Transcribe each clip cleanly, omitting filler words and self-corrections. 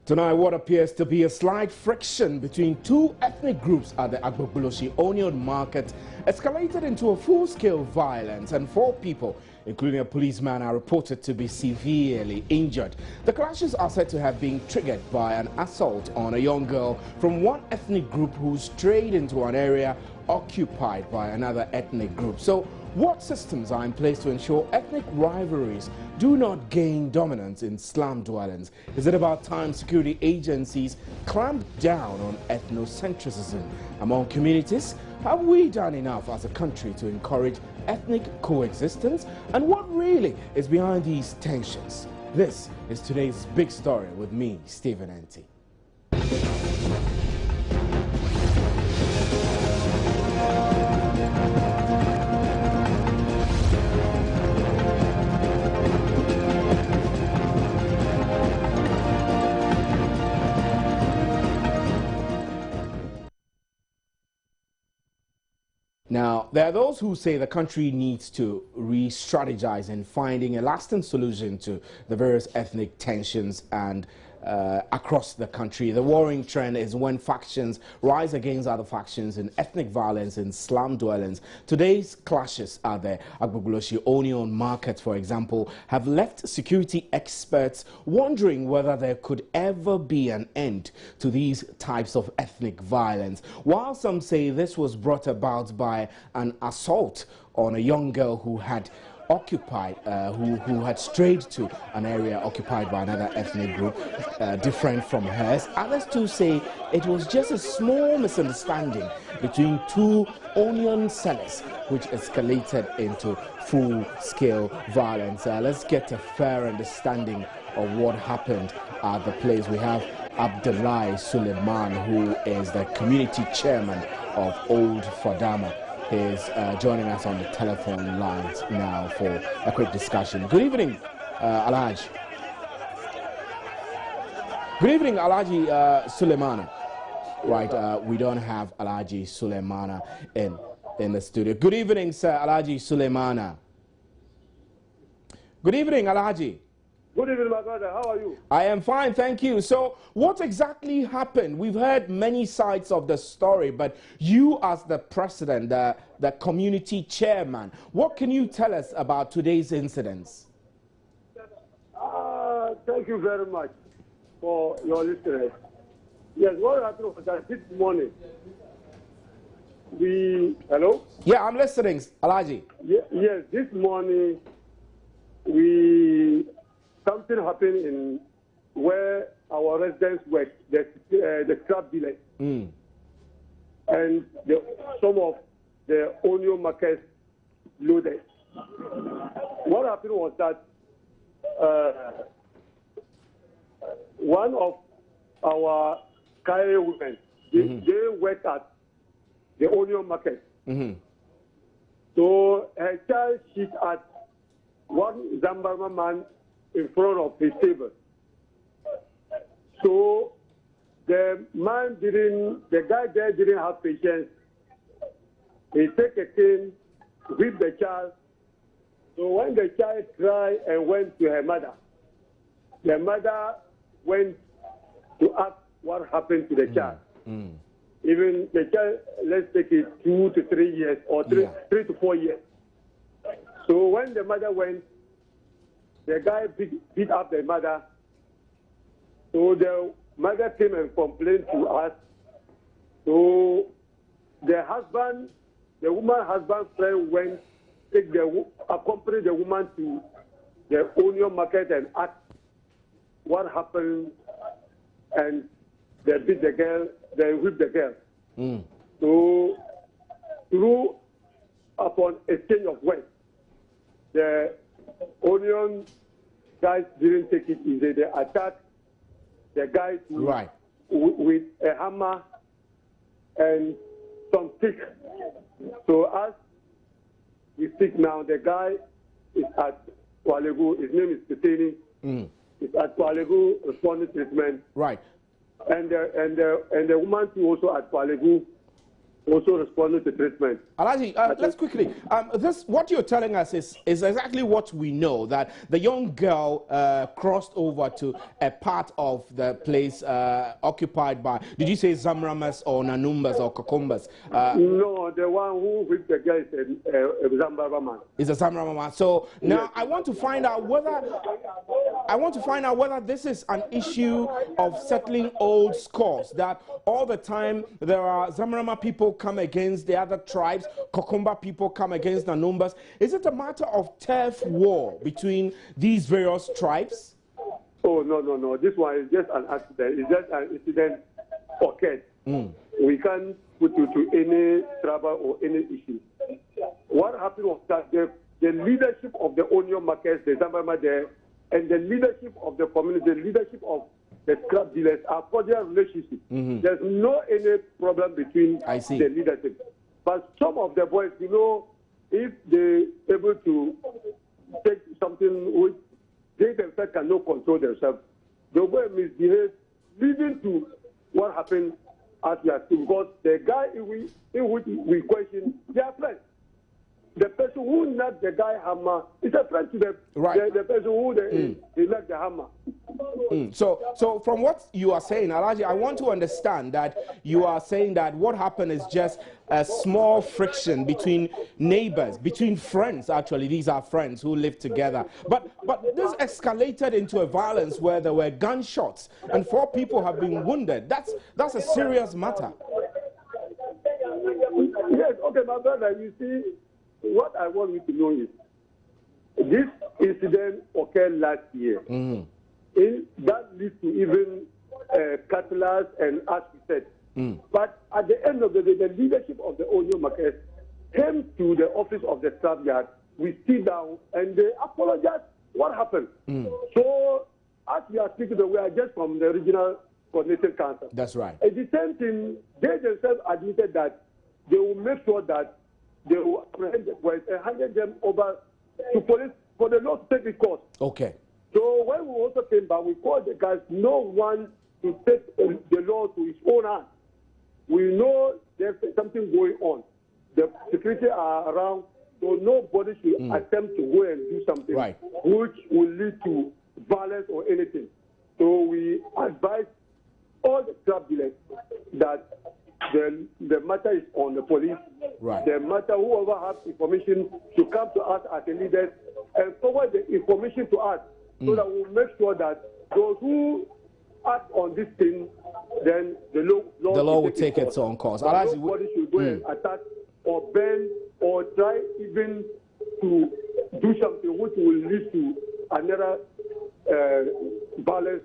Tonight, what appears to be a slight friction between two ethnic groups at the Agbolgbloshie onion market escalated into a full-scale violence, and 4 people, including a policeman, are reported to be severely injured. The clashes are said to have been triggered by an assault on a young girl from one ethnic group who strayed into an area occupied by another ethnic group. So, what systems are in place to ensure ethnic rivalries do not gain dominance in slum dwellings? Is it about time security agencies clamp down on ethnocentrism among communities? Have we done enough as a country to encourage ethnic coexistence? And what really is behind these tensions? This is today's big story with me, Stephen Enti. Now, there are those who say the country needs to re-strategize in finding a lasting solution to the various ethnic tensions and across the country. The worrying trend is when factions rise against other factions in ethnic violence in slum dwellings. Today's clashes at the Agbolgbloshie onion market, for example, have left security experts wondering whether there could ever be an end to these types of ethnic violence. While some say this was brought about by an assault on a young girl who had who had strayed to an area occupied by another ethnic group different from hers. Others too say it was just a small misunderstanding between two onion sellers which escalated into full-scale violence. Let's get a fair understanding of what happened at the place. We have Atani Delali, who is the community chairman of Old Fadama. Is joining us on the telephone lines now for a quick discussion. Good evening, Alhaji. Good evening, Alhaji Suleimana. Right, we don't have Alhaji Suleimana in the studio. Good evening, sir, Alhaji Suleimana. Good evening, Alhaji. Good evening, my brother. How are you? I am fine, thank you. So, what exactly happened? We've heard many sides of the story, but you as the president, the community chairman, what can you tell us about today's incidents? Thank you very much for your listeners. Yes, what happened was that this morning, hello? Yeah, I'm listening, Alhaji. Yes, this morning, something happened in where our residents work, the scrap dealers. And some of the onion markets loaded. What happened was that one of our Kaya women, they work at the onion market. So her child hit at one Zambarma man in front of his table. So the guy there didn't have patience. He took a cane, whipped the child. So when the child cried and went to her mother, the mother went to ask what happened to the child. Even the child, let's take it 2 to 3 years or 3 to 4 years. So when the mother went, the guy beat up the mother. So the mother came and complained to us. So the woman's husband's friend went, accompanied the woman to the onion market and asked what happened, and they beat the girl, they whipped the girl. So through upon exchange of words, the onion guys didn't take it easy. They attacked the guy with a hammer and some stick. So as we speak now, the guy is at Kwalegu. His name is Atani. He's at Kwalegu responding treatment. Right. And the woman too also at Kwalegu. also responding to treatment. Alhaji, let's quickly. What you're telling us is exactly what we know, that the young girl crossed over to a part of the place occupied by, did you say Zamramas or Nanumbas or Kokombas? No, the one who whipped the girl is a Zamrama man. Is a Zamrama man. So now I want to find out whether this is an issue of settling old scores, that all the time there are Zamrama people come against the other tribes, Kokomba people come against Nanumbas. Is it a matter of turf war between these various tribes? Oh, no. This one is just an accident. It's just an incident occurred. We can't put you to any trouble or any issue. What happened was that the leadership of the onion markets, the Zamrama there, and the leadership of the community, the leadership of the scrap dealers are cordial relationship. There's no any problem between the leadership. But some of the boys, if they're able to take something which they themselves cannot control themselves, they will misbehave, leading to what happened at your school. Because the guy in which we question, they are friends. The person who knocked the guy hammer is a friend to the person who they knocked the hammer. So from what you are saying, Alhaji, I want to understand that you are saying that what happened is just a small friction between neighbors, between friends. Actually, these are friends who live together. But this escalated into a violence where there were gunshots and 4 people have been wounded. That's a serious matter. Yes, okay, my brother, you see, what I want you to know is this incident occurred last year. That leads to even catalyst and as we said. But at the end of the day, the leadership of the onion market came to the office of the staff yard. We sit down and they apologized. What happened? So as we are speaking, we are just from the regional coordinating council. That's right. At the same thing, they themselves admitted that they will make sure that they will apprehend the boys and hand them over to police for the law to take its course. Okay. So when we also came back, we called the guys, no one to take the law to his own hand. We know there's something going on. The security are around, so nobody should attempt to go and do something which will lead to violence or anything. So we advise all the club dealers that the matter is on the police. The matter, whoever has information should come to us as a leader and forward the information to us so that we'll make sure that those who act on this thing, then the law will take its own course. Nobody should go and attack or burn or try even to do something which will lead to another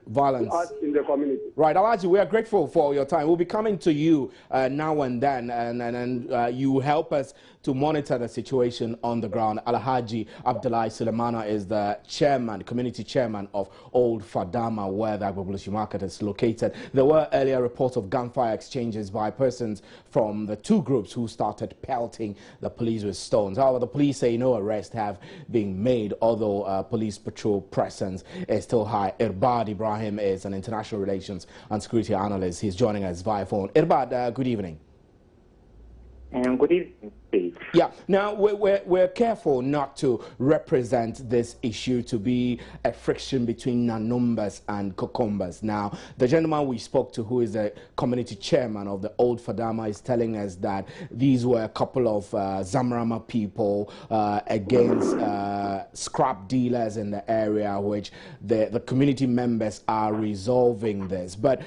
violence in the community. Right, Alhaji, we are grateful for your time. We'll be coming to you now and then, and you help us to monitor the situation on the ground. Alhaji Abdullahi Sulemana is the chairman, community chairman of Old Fadama, where the Agbolgbloshie market is located. There were earlier reports of gunfire exchanges by persons from the 2 groups who started pelting the police with stones. However, the police say no arrests have been made, although police patrol presence is still high. Irbad Ibrahim is an international relations and security analyst. He's joining us via phone. Irbad, good evening. Good evening, Steve. Yeah, now we're careful not to represent this issue to be a friction between Nanumbas and Kokombas. Now, the gentleman we spoke to, who is the community chairman of the Old Fadama, is telling us that these were a couple of Zamrama people against scrap dealers in the area, which the community members are resolving this. But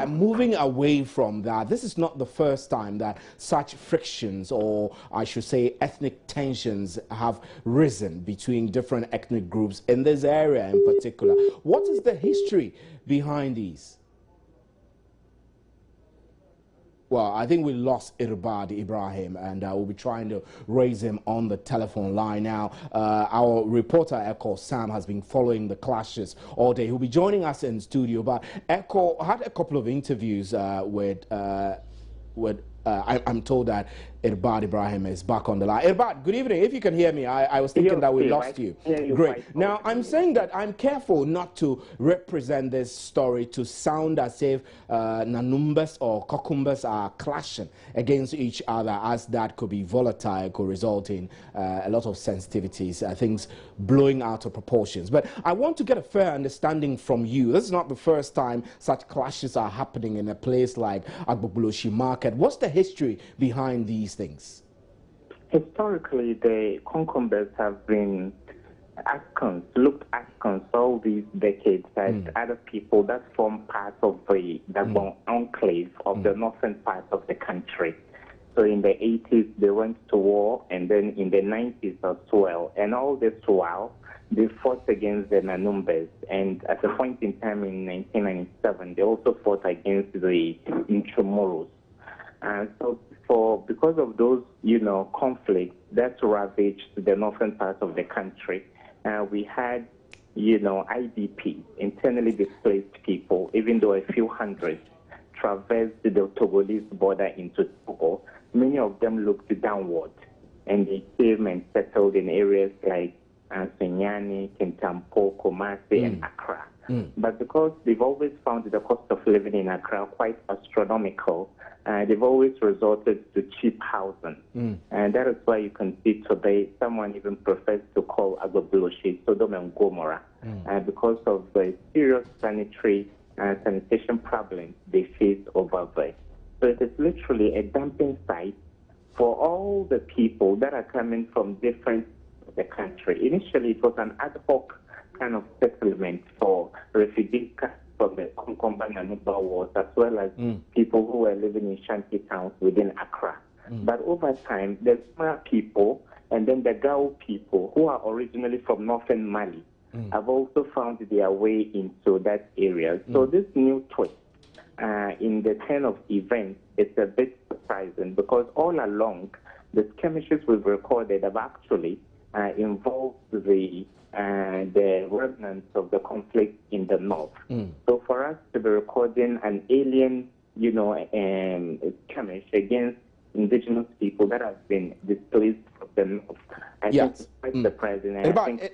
moving away from that, this is not the first time that such frictions, or I should say ethnic tensions, have risen between different ethnic groups in this area in particular. What is the history behind these? Well, I think we lost Irbad Ibrahim, and we'll be trying to raise him on the telephone line now. Our reporter, Echo Sam, has been following the clashes all day. He'll be joining us in studio, but Echo had a couple of interviews with I'm told that Irbad Ibrahim is back on the line. Irbad, good evening. If you can hear me, I was thinking that we lost you. Great. Now, I'm saying that I'm careful not to represent this story to sound as if Nanumbas or Kokumbas are clashing against each other, as that could be volatile, could result in a lot of sensitivities, things blowing out of proportions. But I want to get a fair understanding from you. This is not the first time such clashes are happening in a place like Agbolgbloshie market. What's the history behind these things? Historically, the Concombers have been looked askance all these decades as other people that form part of the enclave of the northern part of the country. So in the 80s, they went to war, and then in the 90s as well. And all this while, they fought against the Nanumbers. And at a point in time in 1997, they also fought against the Intramuros. So because of those, conflicts that ravaged the northern part of the country, we had, IDP, internally displaced people, even though a few hundred traversed the Togolese border into Togo. Many of them looked downward, and they came and settled in areas like Sunyani, Kintampo, Kumasi, and Accra. But because they've always found the cost of living in Accra quite astronomical, they've always resorted to cheap housing. And that is why you can see today someone even prefers to call Agbolgbloshie Sodom and Gomorrah because of the serious sanitation problems they face over there. So it is literally a dumping site for all the people that are coming from different the country. Initially, it was an ad hoc kind of settlement for refugees from the Concombana and Nuba wars, as well as people who were living in shanty towns within Accra. But over time, the Smart people and then the Gao people, who are originally from northern Mali, have also found their way into that area. So this new twist in the turn of events, it's a bit surprising because all along, the skirmishes we've recorded have actually involved the remnants of the conflict in the north. So for us to be recording an alien, skirmish against indigenous people that have been displaced from the north, I think it's quite surprising. I think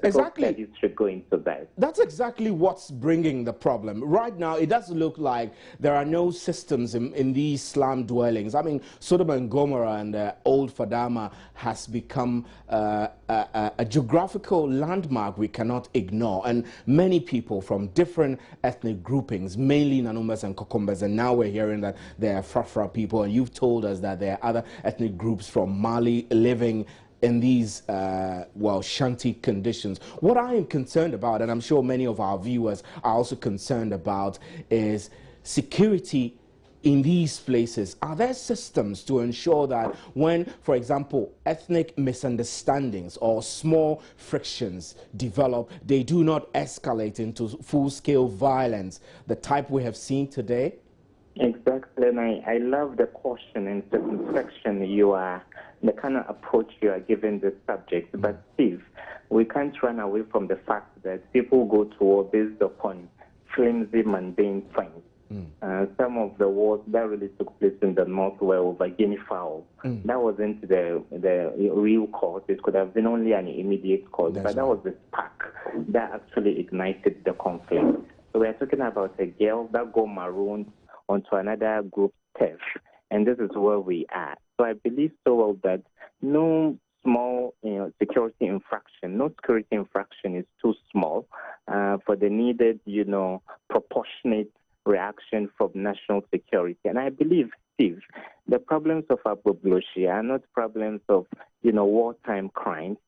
exactly should go into that. That's exactly what's bringing the problem. Right now, it does look like there are no systems in these slum dwellings. I mean, Sodom and Gomorrah and Old Fadama has become a geographical landmark we cannot ignore. And many people from different ethnic groupings, mainly Nanumbas and Kokumbas, and now we're hearing that there are Frafra people, and you've told us that there are other ethnic groups from Mali living in these, shanty conditions. What I am concerned about, and I'm sure many of our viewers are also concerned about, is security in these places. Are there systems to ensure that when, for example, ethnic misunderstandings or small frictions develop, they do not escalate into full-scale violence, the type we have seen today? Exactly, and I love the caution and circumspection the kind of approach you are giving this subject. But Steve, we can't run away from the fact that people go to war based upon flimsy, mundane things. Some of the wars that really took place in the north were over guinea fowl. That wasn't the real cause. It could have been only an immediate cause, but that was the spark that actually ignited the conflict. So we are talking about a girl that got marooned onto another group's turf, and this is where we are. So I believe so well that no small security infraction is too small for the needed, proportionate reaction from national security. And I believe, Steve, the problems of Agbolgbloshie are not problems of, wartime crimes.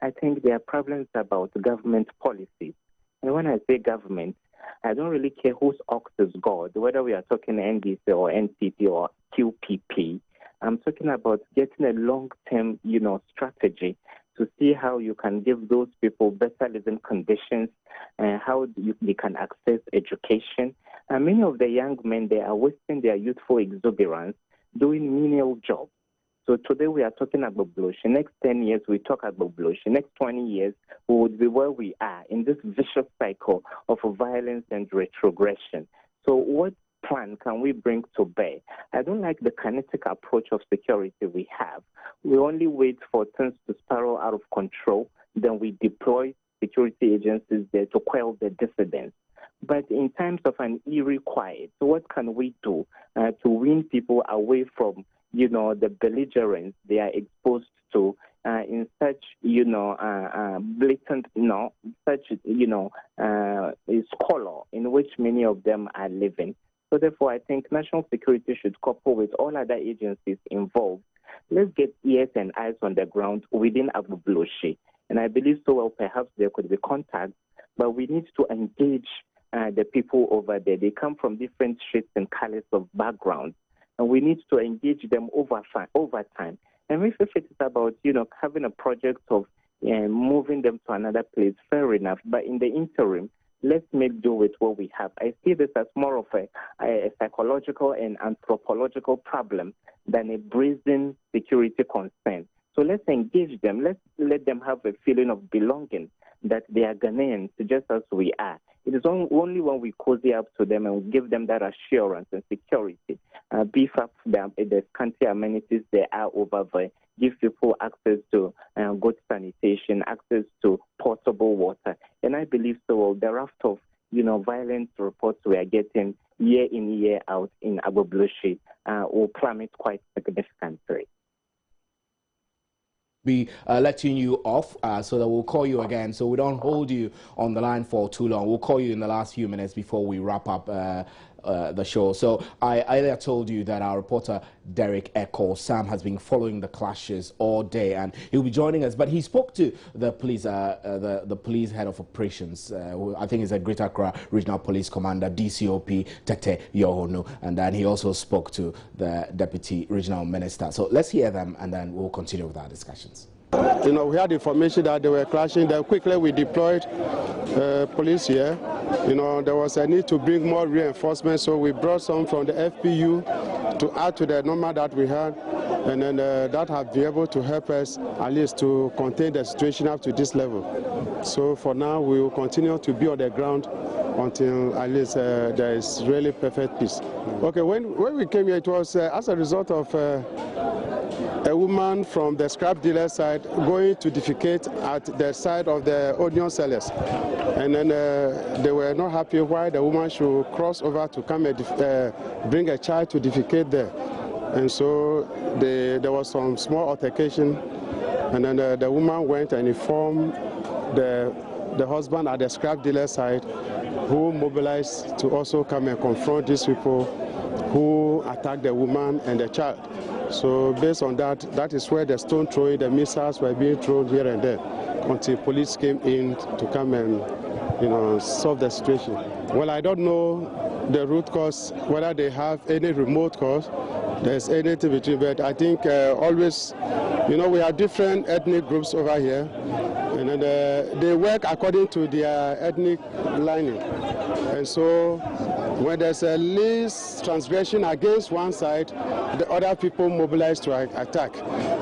I think they are problems about government policies. And when I say government, I don't really care whose ox is God, whether we are talking NDC or NPP or QPP. I'm talking about getting a long-term, strategy to see how you can give those people better living conditions and how they can access education. And many of the young men, they are wasting their youthful exuberance doing menial jobs. So today we are talking about Agbolgbloshie. Next 10 years, we talk about Agbolgbloshie. Next 20 years, we would be where we are in this vicious cycle of violence and retrogression. So what plan can we bring to bear? I don't like the kinetic approach of security we have. We only wait for things to spiral out of control, then we deploy security agencies there to quell the dissidents. But in times of an eerie quiet, so what can we do to wean people away from, the belligerence they are exposed to in such, blatant, such, squalor in which many of them are living. So therefore, I think national security should couple with all other agencies involved. Let's get ears and eyes on the ground within Agbolgbloshie. And I believe so well, perhaps there could be contacts, but we need to engage the people over there. They come from different shades and colors of backgrounds, and we need to engage them over time. And if it is about, having a project of moving them to another place, fair enough. But in the interim, let's make do with what we have. I see this as more of a psychological and anthropological problem than a brazen security concern. So let's engage them. Let's let them have a feeling of belonging, that they are Ghanaians just as we are. It is only when we cozy up to them and give them that assurance and security, beef up the scanty amenities there are over there, give people access to good sanitation, access to potable water. And I believe so the raft of, violent reports we are getting year in, year out in Agbolgbloshie will plummet quite significantly. Be letting you off so that we'll call you again, so we don't hold you on the line for too long. We'll call you in the last few minutes before we wrap up the show. So I earlier told you that our reporter Derek Echo Sam has been following the clashes all day, and he'll be joining us. But he spoke to the police, the police head of operations, who I think is a Greater Accra Regional Police Commander, DCOP Tete Yohonu, and then he also spoke to the Deputy Regional Minister. So let's hear them, and then we'll continue with our discussions. We had information that they were clashing. Then quickly we deployed police here. There was a need to bring more reinforcements, so we brought some from the FPU to add to the number that we had, and then that have been able to help us at least to contain the situation up to this level. So for now, we will continue to be on the ground until at least there is really perfect peace. Okay, when we came here, it was as a result of a woman from the scrap dealer side going to defecate at the side of the onion sellers. And then they were not happy why the woman should cross over to come and bring a child to defecate there. And so there was some small altercation. And then the woman went and informed the husband at the scrap dealer side, who mobilized to also come and confront these people who attacked the woman and the child. So based on that, that is where the stone throwing, the missiles were being thrown here and there until police came in to come and, solve the situation. Well, I don't know the root cause, whether they have any remote cause, there's anything between, but I think always, we have different ethnic groups over here, and then, they work according to their ethnic lining. And so when there's a least transgression against one side, the other people mobilize to attack.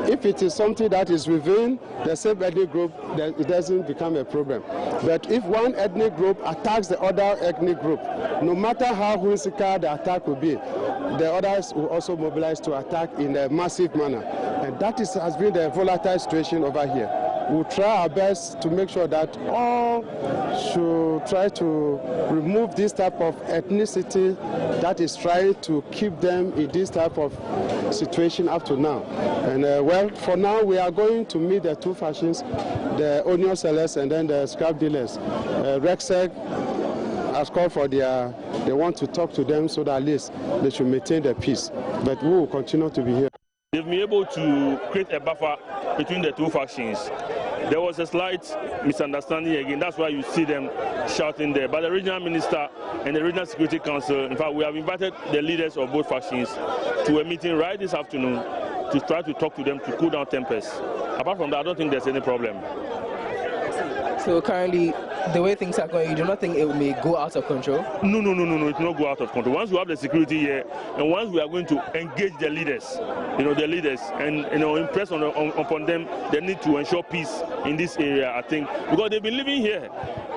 If it is something that is within the same ethnic group, then it doesn't become a problem. But if one ethnic group attacks the other ethnic group, no matter how whimsical the attack will be, the others will also mobilize to attack in a massive manner. And that has been the volatile situation over here. We'll try our best to make sure that all should try to remove this type of ethnicity that is trying to keep them in this type of situation up to now. And well, for now, we are going to meet the two factions, the onion sellers and then the scrap dealers. Rexec has called for they want to talk to them so that at least they should maintain the peace. But we will continue to be here. They've been able to create a buffer between the two factions. There was a slight misunderstanding again. That's why you see them shouting there. But the regional minister and the regional security council, in fact, we have invited the leaders of both factions to a meeting right this afternoon to try to talk to them to cool down tempers. Apart from that, I don't think there's any problem. So currently, the way things are going, you do not think it may go out of control? No, it will not go out of control. Once we have the security here, and once we are going to engage the leaders, and impress upon them the need to ensure peace in this area, I think, because they've been living here.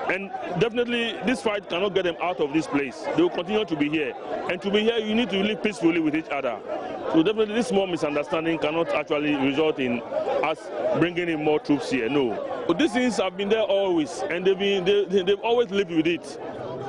And definitely this fight cannot get them out of this place. They will continue to be here. And to be here, you need to live peacefully with each other. So definitely this small misunderstanding cannot actually result in us bringing in more troops here, no. But these things have been there always, and they've always lived with it.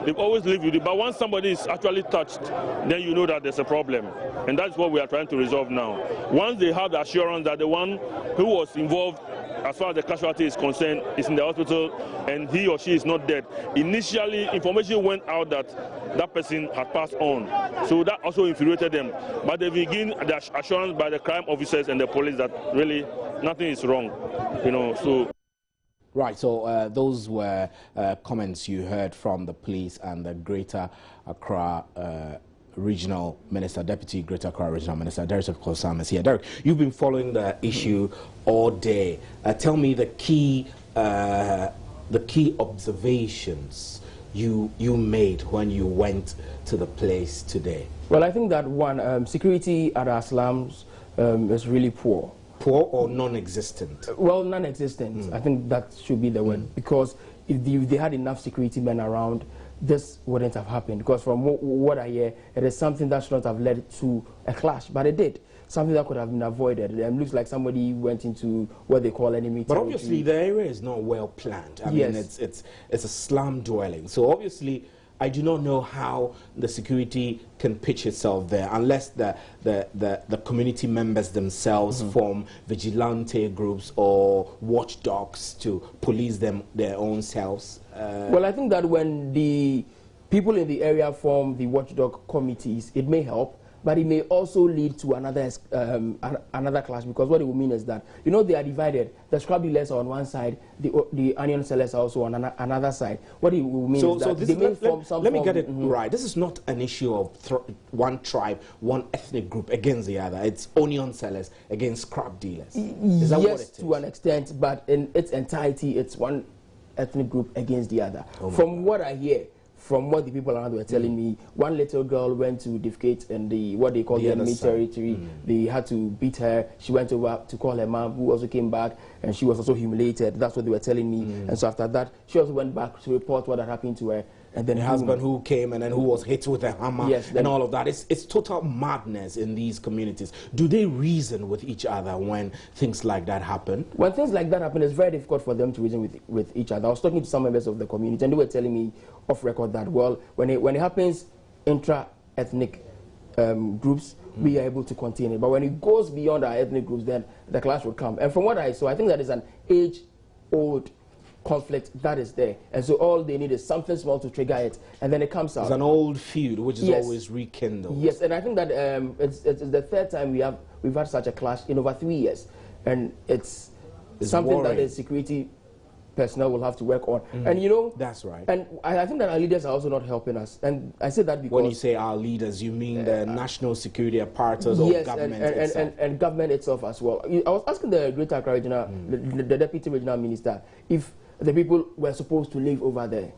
They've always lived with it. But once somebody is actually touched, then you know that there's a problem. And that's what we are trying to resolve now. Once they have the assurance that the one who was involved, as far as the casualty is concerned, is in the hospital and he or she is not dead. Initially, information went out that that person had passed on. So that also infuriated them. But they begin the assurance by the crime officers and the police that really nothing is wrong. So. Right, so those were comments you heard from the police and the Greater Accra Regional Minister, Deputy Greater Accra Regional Minister, Derek Kosam is here. Derek, you've been following the issue all day. Tell me the key observations you made when you went to the place today. Well, I think that one, security at our slums is really poor. Poor or non-existent? Well, non-existent. I think that should be the word, because if they had enough security men around, this wouldn't have happened. Because from what I hear, it is something that should not have led to a clash, but it did. Something that could have been avoided. It looks like somebody went into what they call enemy territory. But obviously the area is not well planned. I mean, it's a slum dwelling. So obviously, I do not know how the security can pitch itself there unless the community members themselves form vigilante groups or watchdogs to police their own selves. Well, I think that when the people in the area form the watchdog committees, it may help, but it may also lead to another clash, because what it will mean is that, they are divided. The scrap dealers are on one side, the onion sellers are also on another side. What it will mean is that they may form some Let me get it right. This is not an issue of one tribe, one ethnic group against the other. It's onion sellers against scrap dealers. Is that what it is? To an extent, but in its entirety, it's one ethnic group against the other. From what I hear, from what the people around were telling me, one little girl went to defecate in what they call the enemy territory. They had to beat her. She went over to call her mom, who also came back, and she was also humiliated. That's what they were telling me. And so after that, she also went back to report what had happened to her. And then her husband who came and then who was hit with a hammer, and all of that. It's total madness in these communities. Do they reason with each other when things like that happen? When things like that happen, it's very difficult for them to reason with each other. I was talking to some members of the community, and they were telling me off record that, well, when it happens intra-ethnic groups, we are able to contain it. But when it goes beyond our ethnic groups, then the clash will come. And from what I saw, I think that is an age-old conflict that is there, and so all they need is something small to trigger it, and then it comes out. It's an old feud which is always rekindled. Yes, and I think that it's the third time we've had such a clash in over 3 years, and it's something worrying. That the security personnel will have to work on. And that's right. And I think that our leaders are also not helping us, and I say that because when you say our leaders, you mean the national security apparatus or government itself? And government itself as well. I was asking the Greater Accra Regional, the Deputy Regional Minister, if the people were supposed to live over there.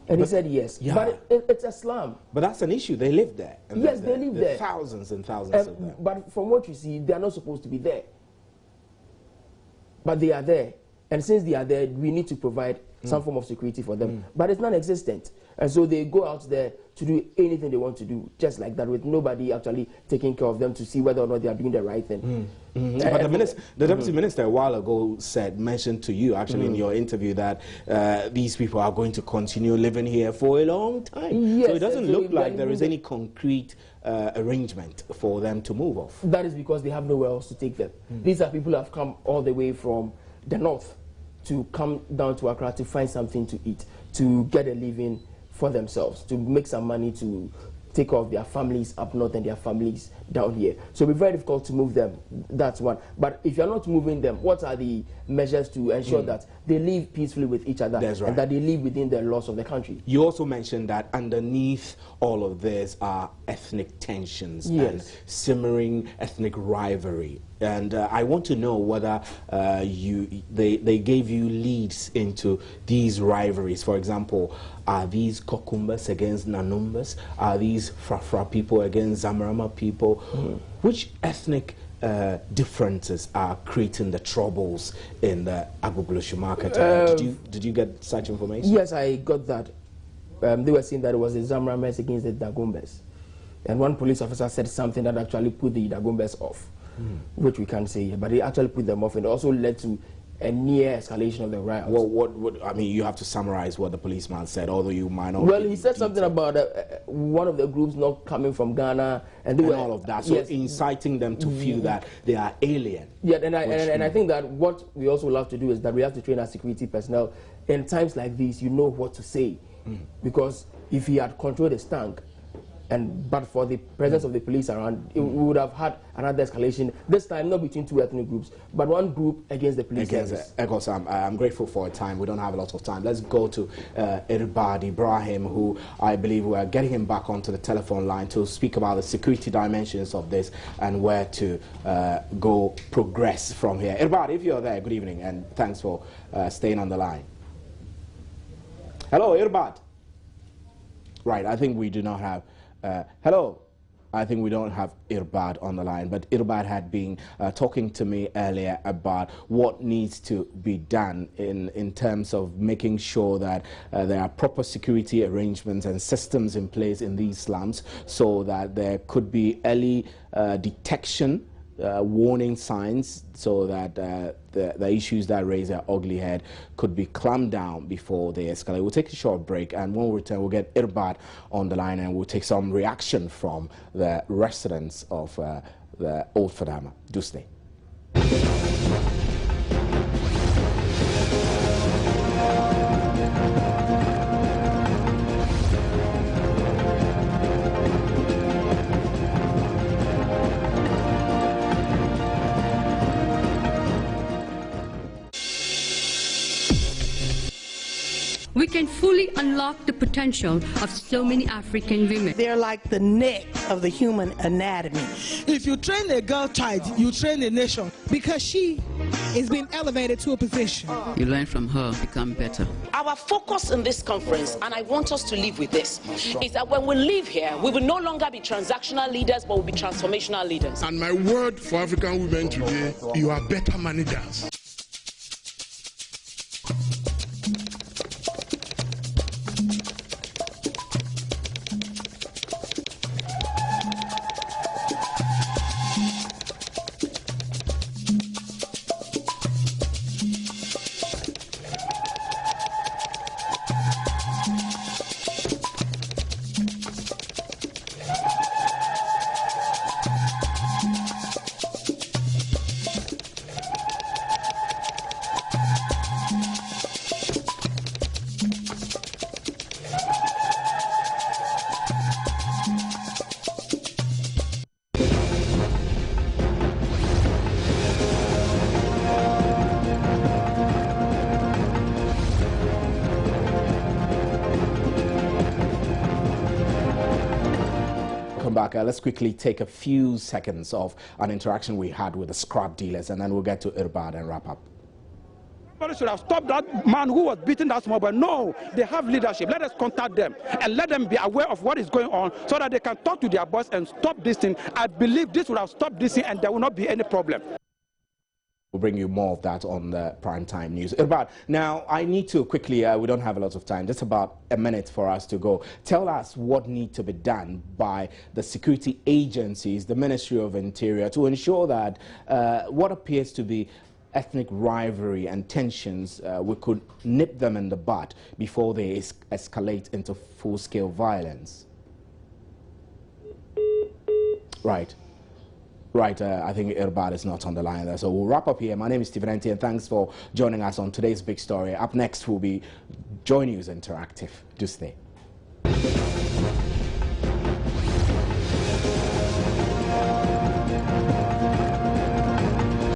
And he said yes. Yeah. But it's a slum. But that's an issue. They live there. And yes, they live there. Thousands and thousands of them. But from what you see, they are not supposed to be there. But they are there. And since they are there, we need to provide some form of security for them. But it's non-existent. And so they go out there to do anything they want to do, just like that, with nobody actually taking care of them to see whether or not they are doing the right thing. But the Deputy Minister a while ago mentioned to you, actually, in your interview, that these people are going to continue living here for a long time. Yes, so it doesn't look like there is any concrete arrangement for them to move off. That is because they have nowhere else to take them. These are people who have come all the way from the north to come down to Accra to find something to eat, to get a living for themselves, to make some money to take care of their families up north and their families down here. So it'll be very difficult to move them. That's one. But if you're not moving them, what are the measures to ensure that they live peacefully with each other and that they live within the laws of the country? You also mentioned that underneath all of this are ethnic tensions and simmering ethnic rivalry. And I want to know whether they gave you leads into these rivalries. For example, are these Kokumbas against Nanumbas? Are these Frafra people against Zamrama people? Which ethnic differences are creating the troubles in the Agbolgbloshie market? Did you get such information? Yes, I got that. They were saying that it was the Zamramas against the Dagombas. And one police officer said something that actually put the Dagombas off, which we can't say here, but it actually put them off, and it also led to a near escalation of the riots. Well, what I mean, you have to summarize what the policeman said, although you might not. Well, he said something about one of the groups not coming from Ghana, and all of that. So inciting them to feel that they are alien. Yeah, and I think that what we also have to do is that we have to train our security personnel. In times like these, you know what to say, because if he had controlled the stank, but for the presence of the police around, we would have had another escalation. This time, not between two ethnic groups, but one group against the police. Because I'm grateful for a time. We don't have a lot of time. Let's go to Irbad Ibrahim, who I believe we are getting him back onto the telephone line to speak about the security dimensions of this and where to progress from here. Irbad, if you're there, good evening, and thanks for staying on the line. Hello, Irbad. Right, I think we do not have... hello, I think we don't have Irbad on the line, but Irbad had been talking to me earlier about what needs to be done in terms of making sure that there are proper security arrangements and systems in place in these slums so that there could be early detection, warning signs, so that the issues that raise their ugly head could be clamped down before they escalate. We'll take a short break, and when we return, we'll get Irbad on the line, and we'll take some reaction from the residents of the Old Fadama. Do stay. We can fully unlock the potential of so many African women. They're like the neck of the human anatomy. If you train a girl child, you train a nation. Because she is being elevated to a position. You learn from her, become better. Our focus in this conference, and I want us to leave with this, is that when we leave here, we will no longer be transactional leaders, but we'll be transformational leaders. And my word for African women today, you are better managers. Back. Let's quickly take a few seconds of an interaction we had with the scrap dealers, and then we'll get to Irbad and wrap up. Somebody should have stopped that man who was beating that small boy. No, they have leadership. Let us contact them and let them be aware of what is going on so that they can talk to their boss and stop this thing. I believe this would have stopped this thing and there will not be any problem. We'll bring you more of that on the primetime news. Irbad, now I need to quickly, we don't have a lot of time, just about a minute for us to go. Tell us what needs to be done by the security agencies, the Ministry of Interior, to ensure that what appears to be ethnic rivalry and tensions, we could nip them in the bud before they escalate into full-scale violence. Right. Right, I think Irbad is not on the line there. So we'll wrap up here. My name is Stephen Enti, and thanks for joining us on today's big story. Up next will be Joy News Interactive. Do stay.